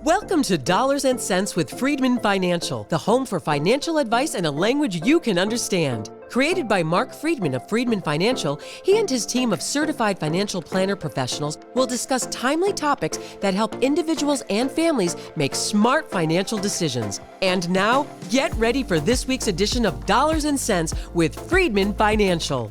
Welcome to Dollars and Cents with Freedman Financial, the home for financial advice in a language you can understand. Created by Marc Freedman of Freedman Financial, he and his team of certified financial planner professionals will discuss timely topics that help individuals and families make smart financial decisions. And now, get ready for this week's edition of Dollars and Cents with Freedman Financial.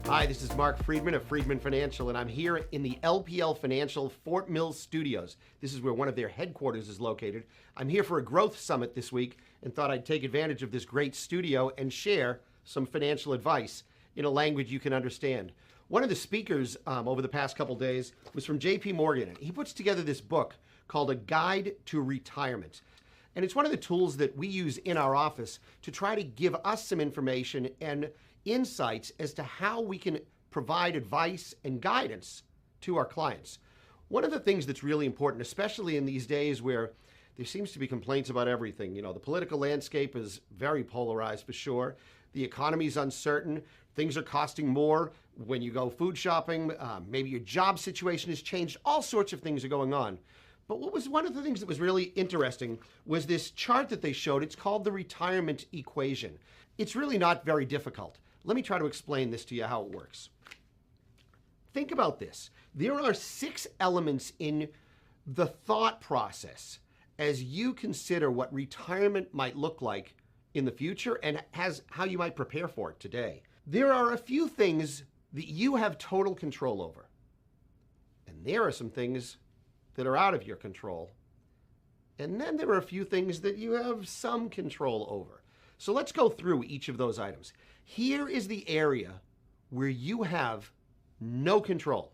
Hi, this is Marc Freedman of Freedman Financial, and I'm here in the LPL Financial Fort Mill Studios. This is where one of their headquarters is located. I'm here for a growth summit this week and thought I'd take advantage of this great studio and share some financial advice in a language you can understand. One of the speakers over the past couple days was from JP Morgan, and he puts together this book called A Guide to Retirement. And it's one of the tools that we use in our office to try to give us some information and insights as to how we can provide advice and guidance to our clients. One of the things that's really important, especially in these days where there seems to be complaints about everything, the political landscape is very polarized for sure. The economy is uncertain. Things are costing more when you go food shopping. Maybe your job situation has changed. All sorts of things are going on. But what was one of the things that was really interesting was this chart that they showed. It's called the retirement equation. It's really not very difficult. Let me try to explain this to you how it works. Think about this. There are 6 elements in the thought process as you consider what retirement might look like in the future and how you might prepare for it today. There are a few things that you have total control over. And there are some things that are out of your control. And then there are a few things that you have some control over. So let's go through each of those items. Here is the area where you have no control,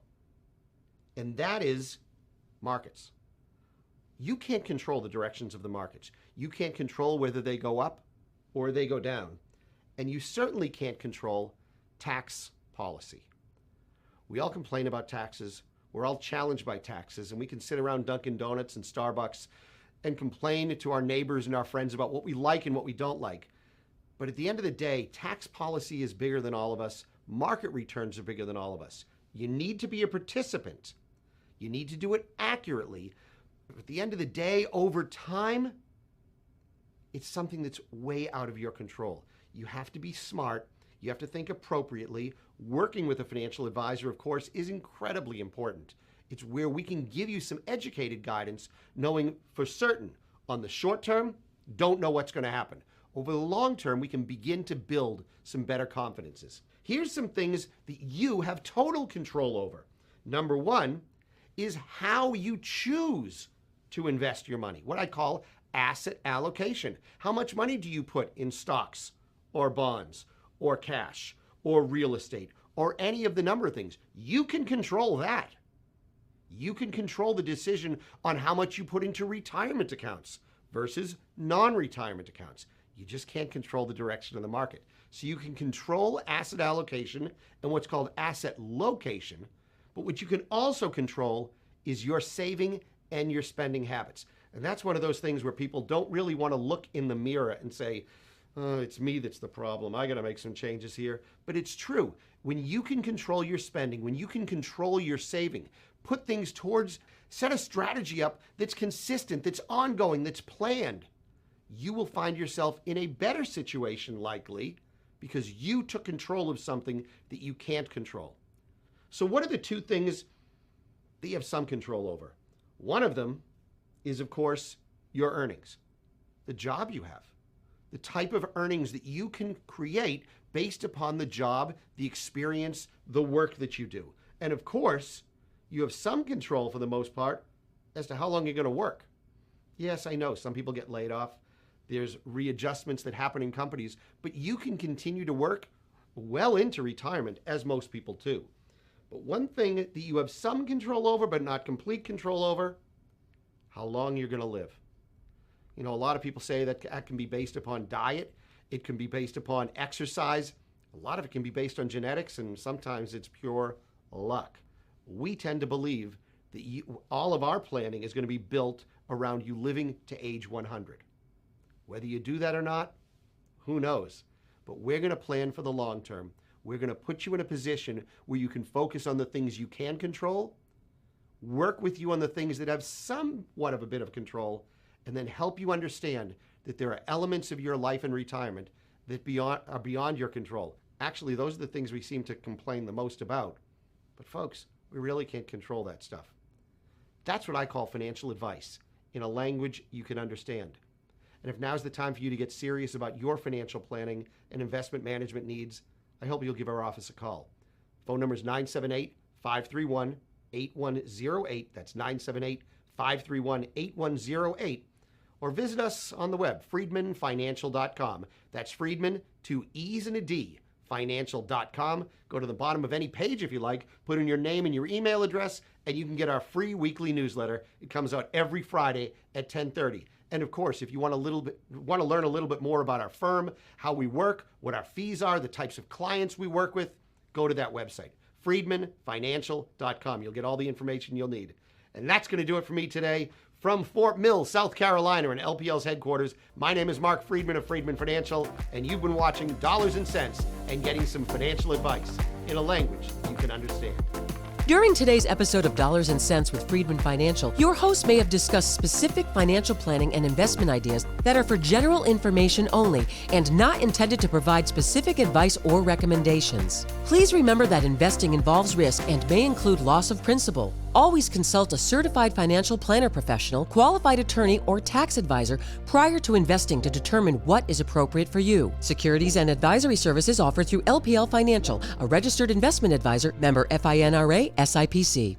and that is markets. You can't control the directions of the markets. You can't control whether they go up or they go down, and you certainly can't control tax policy. We all complain about taxes. We're all challenged by taxes, and we can sit around Dunkin' Donuts and Starbucks and complain to our neighbors and our friends about what we like and what we don't like. But at the end of the day, tax policy is bigger than all of us. Market returns are bigger than all of us. You need to be a participant. You need to do it accurately. But at the end of the day, over time, it's something that's way out of your control. You have to be smart. You have to think appropriately. Working with a financial advisor, of course, is incredibly important. It's where we can give you some educated guidance, knowing for certain on the short term, don't know what's going to happen. Over the long term, we can begin to build some better confidences. Here's some things that you have total control over. Number 1 is how you choose to invest your money, what I call asset allocation. How much money do you put in stocks or bonds or cash or real estate or any of the number of things? You can control that. You can control the decision on how much you put into retirement accounts versus non-retirement accounts. You just can't control the direction of the market. So you can control asset allocation and what's called asset location, but what you can also control is your saving and your spending habits. And that's one of those things where people don't really want to look in the mirror and say, oh, it's me that's the problem. I got to make some changes here. But it's true. When you can control your spending, when you can control your saving, put things towards, set a strategy up that's consistent, that's ongoing, that's planned, you will find yourself in a better situation likely because you took control of something that you can't control. So what are the 2 things that you have some control over? One of them is, of course, your earnings, the job you have, the type of earnings that you can create based upon the job, the experience, the work that you do. And of course, you have some control for the most part as to how long you're going to work. Yes, I know some people get laid off. There's readjustments that happen in companies, but you can continue to work well into retirement, as most people do. But one thing that you have some control over, but not complete control over, how long you're going to live. A lot of people say that can be based upon diet. It can be based upon exercise. A lot of it can be based on genetics, and sometimes it's pure luck. We tend to believe that all of our planning is going to be built around you living to age 100. Whether you do that or not, who knows? But we're going to plan for the long term. We're going to put you in a position where you can focus on the things you can control work with you on the things that have somewhat of a bit of control, and then help you understand that there are elements of your life and retirement that are beyond your control. Actually, those are the things we seem to complain the most about. But folks, we really can't control that stuff. That's what I call financial advice in a language you can understand. And if now's the time for you to get serious about your financial planning and investment management needs, I hope you'll give our office a call. Phone number is 978-531-8108. That's 978-531-8108. Or visit us on the web, freedmanfinancial.com. That's Freedman, 2 E's and a D, financial.com. Go to the bottom of any page if you like, put in your name and your email address, and you can get our free weekly newsletter. It comes out every Friday at 10:30. And of course, if you want to learn a little bit more about our firm, how we work, what our fees are, the types of clients we work with, go to that website, freedmanfinancial.com. You'll get all the information you'll need. And that's going to do it for me today. From Fort Mill, South Carolina, in LPL's headquarters, my name is Marc Freedman of Freedman Financial, and you've been watching Dollars and Cents and getting some financial advice in a language you can understand. During today's episode of Dollars and Cents with Freedman Financial, your host may have discussed specific financial planning and investment ideas that are for general information only and not intended to provide specific advice or recommendations. Please remember that investing involves risk and may include loss of principal. Always consult a certified financial planner professional, qualified attorney, or tax advisor prior to investing to determine what is appropriate for you. Securities and advisory services offered through LPL Financial, a registered investment advisor, member FINRA, SIPC.